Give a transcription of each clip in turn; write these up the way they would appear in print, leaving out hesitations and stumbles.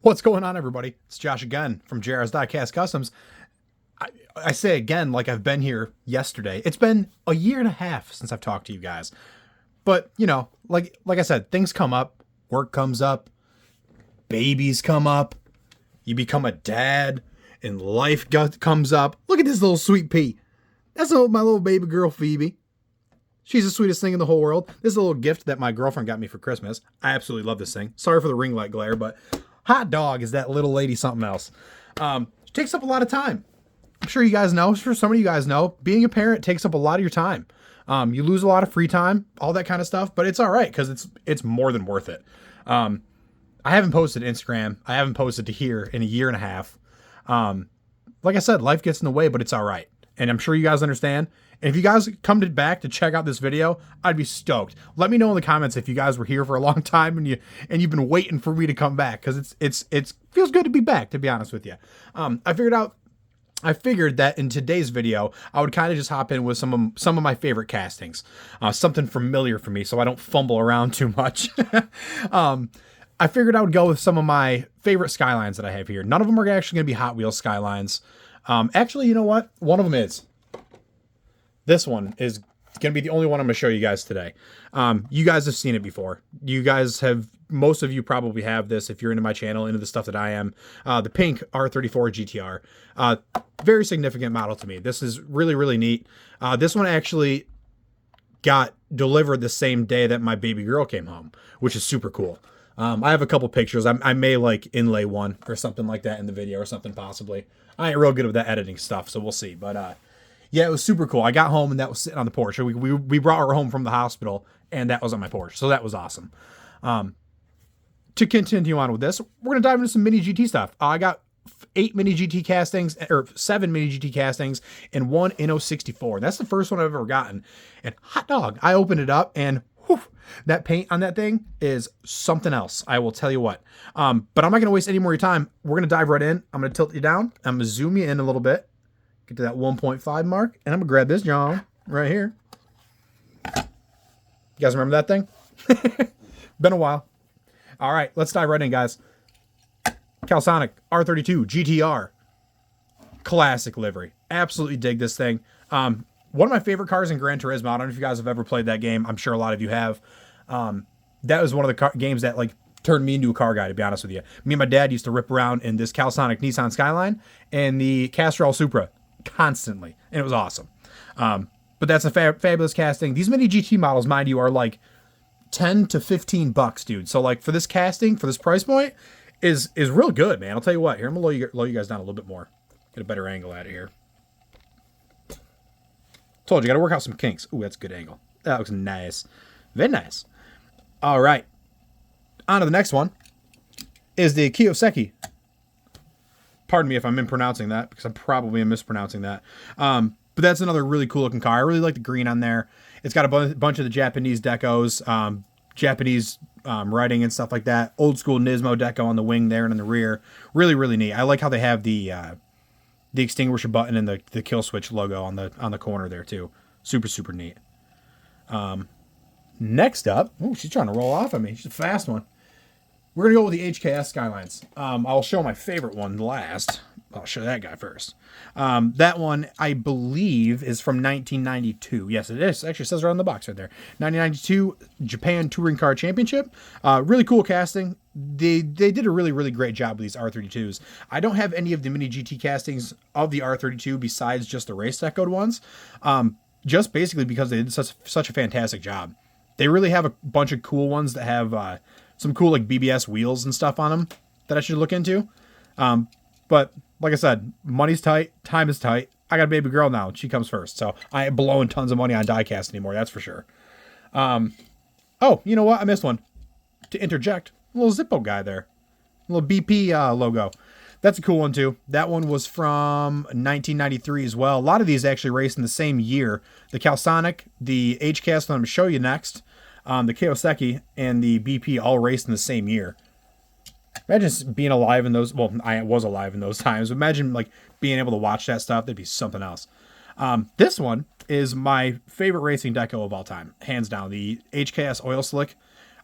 What's going on, everybody? It's Josh again from JR's Diecast Customs. I say again like I've been here yesterday. It's been a year and a half since I've talked to you guys. But, you know, like I said, things come up, work comes up, babies come up, you become a dad, and life comes up. Look at this little sweet pea. That's my little baby girl, Phoebe. She's the sweetest thing in the whole world. This is a little gift that my girlfriend got me for Christmas. I absolutely love this thing. Sorry for the ring light glare, but hot dog is that little lady something else. It takes up a lot of time. I'm sure you guys know, I'm sure some of you guys know, being a parent takes up a lot of your time. You lose a lot of free time, all that kind of stuff, but it's all right because it's more than worth it. I haven't posted to Instagram. I haven't posted to here in a year and a half. Like I said, life gets in the way, but it's all right. And I'm sure you guys understand. And if you guys come back to check out this video, I'd be stoked. Let me know in the comments if you guys were here for a long time and you've been waiting for me to come back, because it feels good to be back, to be honest with you. I figured that in today's video, I would kind of just hop in with some of my favorite castings, something familiar for me, so I don't fumble around too much. I figured I would go with some of my favorite Skylines that I have here. None of them are actually going to be Hot Wheels Skylines. Actually, you know what? One of them is. This one is going to be the only one I'm going to show you guys today. You guys have seen it before. Most of you probably have this if you're into my channel, into the stuff that I am. The pink R34 GTR. Very significant model to me. This is really, really neat. This one actually got delivered the same day that my baby girl came home, which is super cool. I have a couple pictures. I may like inlay one or something like that in the video or something possibly. I ain't real good with that editing stuff, so we'll see. But yeah, it was super cool. I got home and that was sitting on the porch. We brought her home from the hospital and that was on my porch. So that was awesome. To continue on with this, we're going to dive into some mini GT stuff. I got 7 mini GT castings and one INNO 64. That's the first one I've ever gotten. And hot dog, I opened it up and whew, that paint on that thing is something else. I will tell you what. But I'm not going to waste any more of your time. We're going to dive right in. I'm going to tilt you down. I'm going to zoom you in a little bit. Get to that 1.5 mark. And I'm going to grab this John right here. You guys remember that thing? Been a while. All right, let's dive right in, guys. Calisonic R32 GTR. Classic livery. Absolutely dig this thing. One of my favorite cars in Gran Turismo. I don't know if you guys have ever played that game. I'm sure a lot of you have. That was one of the games that like turned me into a car guy, to be honest with you. Me and my dad used to rip around in this Calisonic Nissan Skyline and the Castrol Supra constantly, and it was awesome. But that's a fabulous casting. These mini GT models, mind you, are like 10 to 15 bucks, dude. So like for this casting, for this price point, is real good, man. I'll tell you what. Here, I'm gonna low you guys down a little bit more. Get a better angle at it here. Told you, got to work out some kinks. Ooh, that's a good angle. That looks nice. Very nice. All right. On to the next one is the Kiyosaki. Pardon me if I'm mispronouncing that, because I'm probably mispronouncing that. But that's another really cool looking car. I really like the green on there. It's got a bunch of the Japanese decos, Japanese writing and stuff like that. Old school Nismo deco on the wing there and in the rear. Really, really neat. I like how they have the extinguisher button and the kill switch logo on the corner there too. Super, super neat. Next up, oh, she's trying to roll off of me. She's a fast one. We're going to go with the HKS Skylines. I'll show my favorite one last. I'll show that guy first. That one, I believe, is from 1992. Yes, it is. Actually, it says right on the box right there. 1992 Japan Touring Car Championship. Really cool casting. They did a really, really great job with these R32s. I don't have any of the mini GT castings of the R32 besides just the race decoed ones. Just basically because they did such a fantastic job. They really have a bunch of cool ones that have some cool like BBS wheels and stuff on them that I should look into. But like I said, money's tight, time is tight. I got a baby girl now. She comes first. So I ain't blowing tons of money on diecast anymore. That's for sure. Oh, you know what? I missed one. To interject, a little Zippo guy there. A little BP logo. That's a cool one too. That one was from 1993 as well. A lot of these actually raced in the same year. The Calisonic, the HCast that I'm going to show you next, the Kiyosaki, and the BP all raced in the same year. Imagine being alive in those. Well, I was alive in those times. Imagine like being able to watch that stuff. That'd be something else. This one is my favorite racing deco of all time, hands down. The HKS Oil Slick.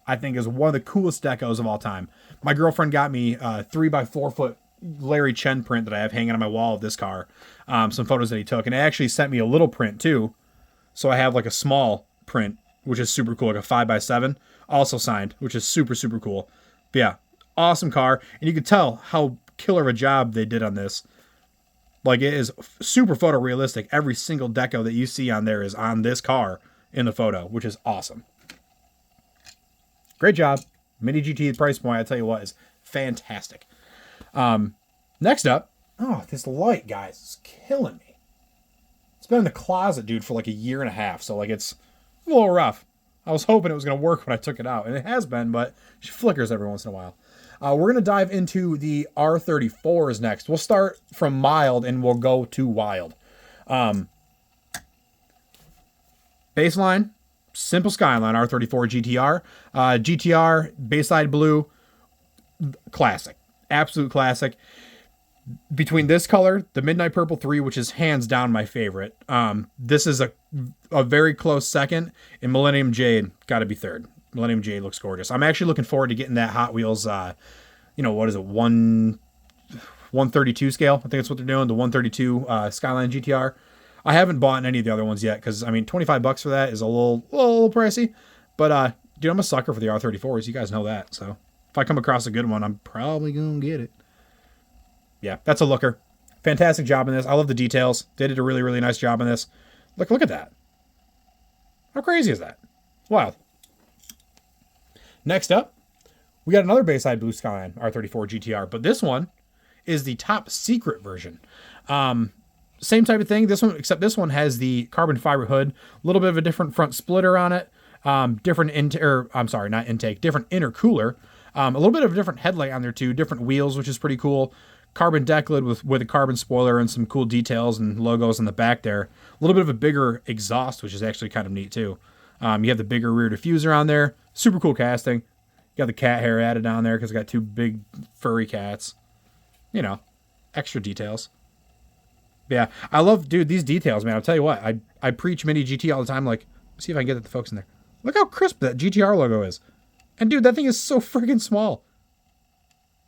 I think is one of the coolest decos of all time. My girlfriend got me a 3x4 foot Larry Chen print that I have hanging on my wall of this car. Some photos that he took, and it actually sent me a little print too. So I have like a small print, which is super cool, like a 5x7, also signed, which is super, super cool. But yeah, awesome car. And you can tell how killer of a job they did on this. Like, it is super photorealistic. Every single deco that you see on there is on this car in the photo, which is awesome. Great job. Mini GT price point, I tell you what, is fantastic. Next up, oh, this light, guys, is killing me. It's been in the closet, dude, for like a year and a half, so like it's a little rough. I was hoping it was going to work when I took it out, and it has been, but she flickers every once in a while. We're going to dive into the R34s next. We'll start from mild and we'll go to wild. Baseline, simple Skyline R34 GTR. GTR, Bayside Blue, classic. Absolute classic. Between this color, the Midnight Purple 3, which is hands down my favorite. This is a very close second, and Millennium Jade got to be third. Millennium Jade looks gorgeous. I'm actually looking forward to getting that Hot Wheels, what is it, 132 scale? I think that's what they're doing, the 132 Skyline GTR. I haven't bought any of the other ones yet because, I mean, $25 for that is a little pricey. But, dude, I'm a sucker for the R34s. You guys know that. So if I come across a good one, I'm probably going to get it. Yeah, that's a looker. Fantastic job in this. I love the details. They did a really, really nice job in this. Look at that. How crazy is that? Wild. Next up, we got another Bayside Blue Skyline R34 GTR, but this one is the top secret version. Same type of thing. This one, except this one has the carbon fiber hood, a little bit of a different front splitter on it, different intercooler, a little bit of a different headlight on there too, different wheels, which is pretty cool. Carbon deck lid with a carbon spoiler and some cool details and logos on the back there. A little bit of a bigger exhaust, which is actually kind of neat too. You have the bigger rear diffuser on there. Super cool casting. You got the cat hair added on there because it's got two big furry cats. You know, extra details. But yeah, I love, dude, these details, man. I'll tell you what, I preach Mini GT all the time. Like, let's see if I can get the folks in there. Look how crisp that GTR logo is. And dude, that thing is so freaking small.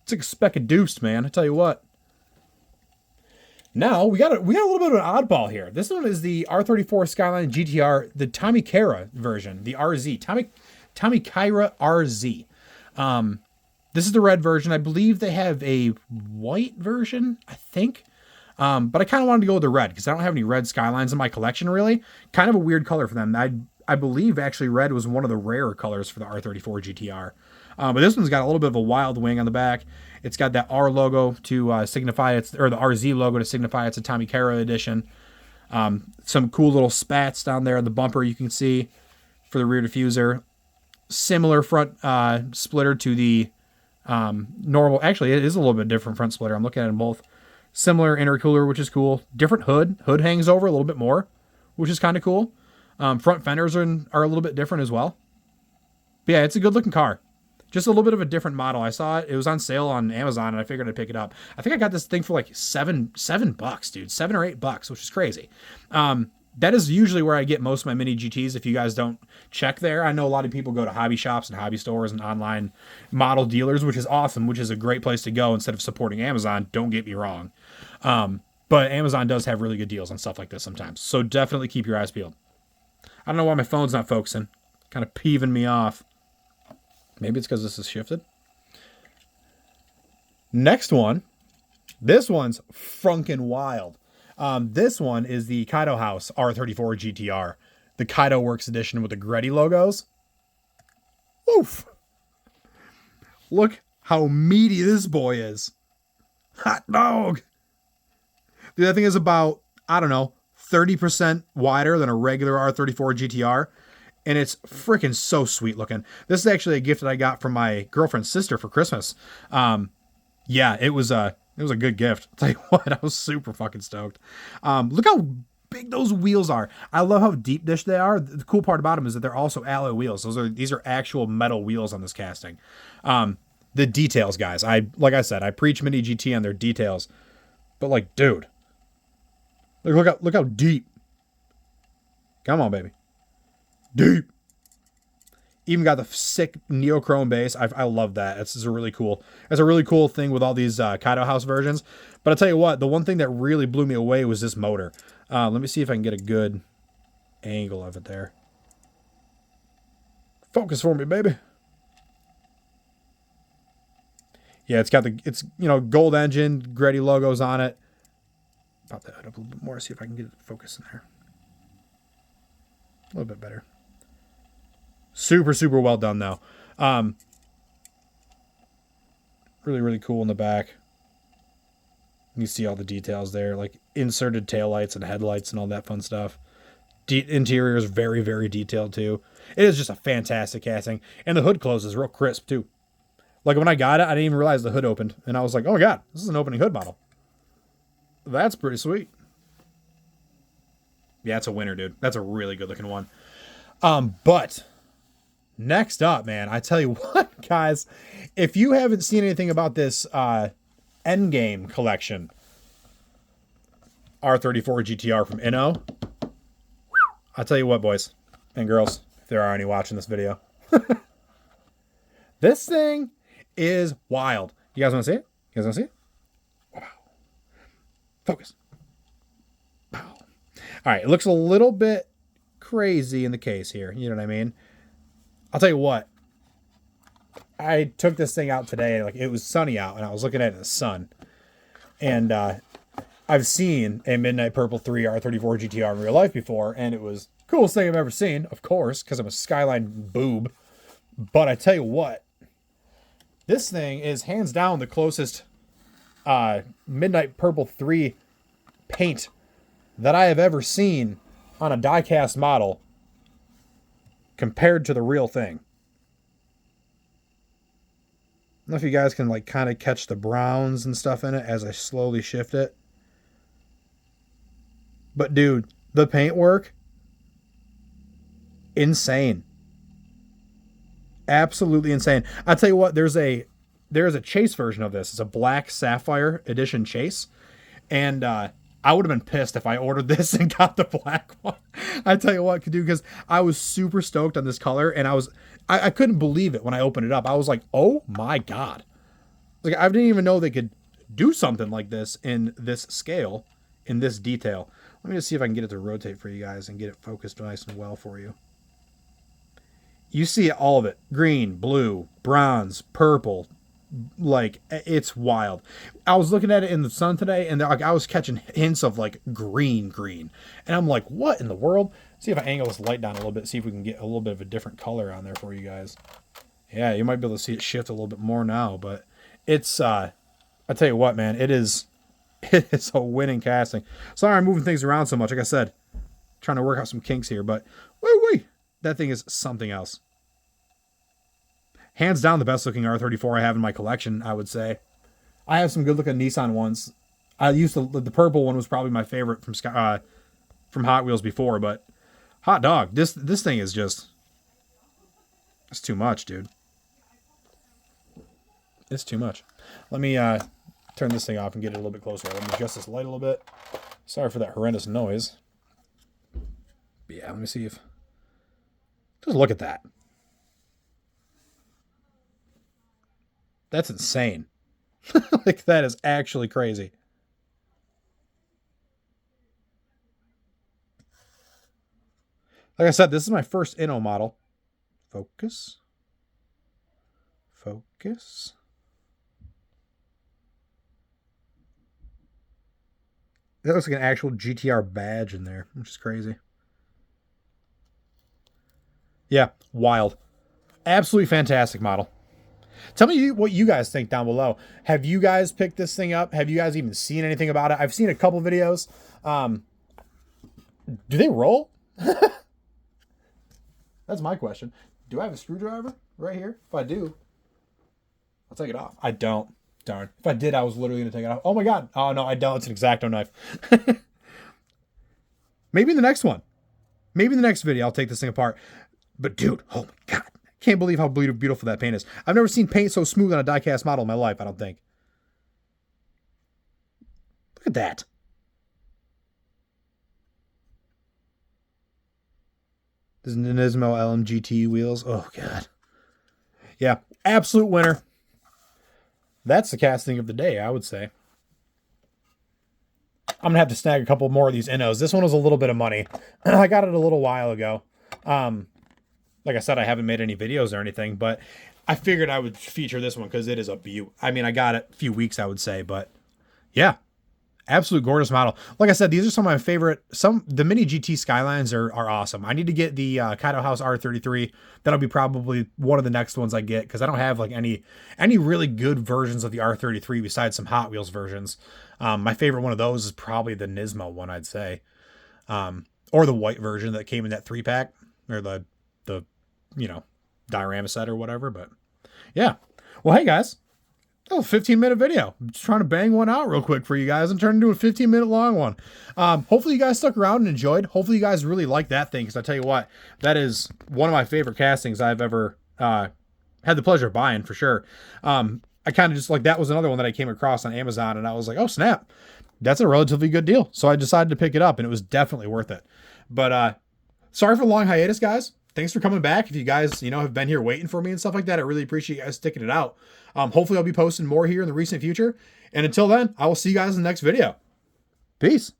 It's like a speck of deuce, man. I tell you what. Now, we got a little bit of an oddball here. This one is the R34 Skyline GTR, the Tommy Kara version, the RZ. Tommy Kara RZ. This is the red version. I believe they have a white version, I think. But I kind of wanted to go with the red because I don't have any red Skylines in my collection, really. Kind of a weird color for them. I believe, actually, red was one of the rarer colors for the R34 GTR. But this one's got a little bit of a wild wing on the back. It's got that R logo to signify or the RZ logo to signify it's a Tommy Kara edition. Some cool little spats down there on the bumper you can see for the rear diffuser. Similar front splitter to the normal. Actually, it is a little bit different front splitter. I'm looking at them both. Similar intercooler, which is cool. Different hood. Hood hangs over a little bit more, which is kind of cool. Front fenders are a little bit different as well. But yeah, it's a good looking car. Just a little bit of a different model. I saw it. It was on sale on Amazon, and I figured I'd pick it up. I think I got this thing for like $7, dude. $7 or $8, which is crazy. That is usually where I get most of my mini GTs. If you guys don't check there, I know a lot of people go to hobby shops and hobby stores and online model dealers, which is awesome, which is a great place to go instead of supporting Amazon. Don't get me wrong. But Amazon does have really good deals on stuff like this sometimes. So definitely keep your eyes peeled. I don't know why my phone's not focusing. Kind of peeving me off. Maybe it's because this is shifted. Next one. This one's frunkin' wild. This one is the Kaido House R34 GTR. The Kaido Works edition with the Gretty logos. Oof. Look how meaty this boy is. Hot dog. Dude, that thing is about, I don't know, 30% wider than a regular R34 GTR. And it's freaking so sweet looking. This is actually a gift that I got from my girlfriend's sister for Christmas. Yeah, it was a good gift. I'll tell you what, I was super fucking stoked. Look how big those wheels are. I love how deep dish they are. The cool part about them is that they're also alloy wheels. These are actual metal wheels on this casting. The details, guys. Like I said, I preach Mini GT on their details. But like, dude. Look how deep. Come on, baby. Deep. Even got the sick neochrome base. I love that. It's a really cool. It's a really cool thing with all these Kaido House versions. But I'll tell you what, the one thing that really blew me away was this motor. Let me see if I can get a good angle of it there. Focus for me, baby. Yeah, it's got it's gold engine, Gretty logos on it. Pop that up a little bit more, see if I can get it focus in there. A little bit better. Super, super well done, though. Really, really cool in the back. You see all the details there, like inserted taillights and headlights and all that fun stuff. Interior is very, very detailed, too. It is just a fantastic casting. And the hood closes real crisp, too. Like, when I got it, I didn't even realize the hood opened. And I was like, oh, my God, this is an opening hood model. That's pretty sweet. Yeah, it's a winner, dude. That's a really good-looking one. But next up, man, I tell you what, guys, if you haven't seen anything about this Endgame collection, R34 GTR from INNO, I'll tell you what, boys and girls, if there are any watching this video, this thing is wild. You guys want to see it? You guys want to see it? Wow. Focus. Wow. All right, it looks a little bit crazy in the case here. You know what I mean? I'll tell you what. I took this thing out today. Like, it was sunny out, and I was looking at it in the sun. And I've seen a Midnight Purple 3 R34 GTR in real life before, and it was the coolest thing I've ever seen, of course, because I'm a Skyline boob. But I tell you what, this thing is hands down the closest Midnight Purple 3 paint that I have ever seen on a diecast model compared to the real thing. I don't know if you guys can like kind of catch the browns and stuff in it as I slowly shift it. But dude, the paintwork, insane. Absolutely insane. I'll tell you what, there's a chase version of this. It's a black sapphire edition chase. And I would have been pissed if I ordered this and got the black one. I tell you what, dude, because I was super stoked on this color, and I couldn't believe it when I opened it up. I was like, oh my God. Like, I didn't even know they could do something like this in this scale, in this detail. Let me just see if I can get it to rotate for you guys and get it focused nice and well for you. You see all of it. Green, blue, bronze, purple. Like, it's wild. I was looking at it in the sun today, and like I was catching hints of like green. And I'm like, what in the world? See if I angle this light down a little bit, see if we can get a little bit of a different color on there for you guys. Yeah, you might be able to see it shift a little bit more now, but it's I tell you what, man, it is a winning casting. Sorry I'm moving things around so much. Like I said, trying to work out some kinks here, but woo-wee, that thing is something else. Hands down the best looking R34 I have in my collection, I would say. I have some good looking Nissan ones. I used the purple one was probably my favorite from Hot Wheels before, but hot dog, this thing is just, it's too much, dude. It's too much. Let me turn this thing off and get it a little bit closer. Let me adjust this light a little bit. Sorry for that horrendous noise. But yeah, let me see if, just look at that. That's insane. Like, that is actually crazy. Like I said, this is my first INNO model. Focus. Focus. That looks like an actual GTR badge in there, which is crazy. Yeah, wild. Absolutely fantastic model. Tell me what you guys think down below. Have you guys picked this thing up? Have you guys even seen anything about it? I've seen a couple videos. Do they roll? That's my question. Do I have a screwdriver right here? If I do, I'll take it off. I don't. Darn. If I did, I was literally going to take it off. Oh my God. Oh no, I don't. It's an X-Acto knife. Maybe in the next one. Maybe in the next video, I'll take this thing apart. But dude, oh my God. Can't believe how beautiful that paint is. I've never seen paint so smooth on a diecast model in my life, I don't think. Look at that. This is Nismo LMGT wheels. Oh, God. Yeah, absolute winner. That's the casting of the day, I would say. I'm going to have to snag a couple more of these INNOs. This one was a little bit of money. I got it a little while ago. Like I said, I haven't made any videos or anything, but I figured I would feature this one because it is a beaut. I mean, I got it a few weeks, I would say, but yeah, absolute gorgeous model. Like I said, these are some of my favorite. The Mini GT Skylines are awesome. I need to get the Kaido House R33. That'll be probably one of the next ones I get because I don't have like any really good versions of the R33 besides some Hot Wheels versions. My favorite one of those is probably the Nismo one, I'd say, or the white version that came in that 3-pack, or the diorama set or whatever. But yeah, well, hey guys. Oh, 15-minute video. I'm just trying to bang one out real quick for you guys and turn into a 15-minute long one. Hopefully you guys stuck around and enjoyed. Hopefully you guys really like that thing, because I tell you what, that is one of my favorite castings I've ever had the pleasure of buying, for sure. I kind of just like, that was another one that I came across on Amazon, and I was like, oh snap, that's a relatively good deal. So I decided to pick it up, and it was definitely worth it. But sorry for the long hiatus, guys. Thanks for coming back. If you guys, have been here waiting for me and stuff like that, I really appreciate you guys sticking it out. Hopefully I'll be posting more here in the recent future. And until then, I will see you guys in the next video. Peace.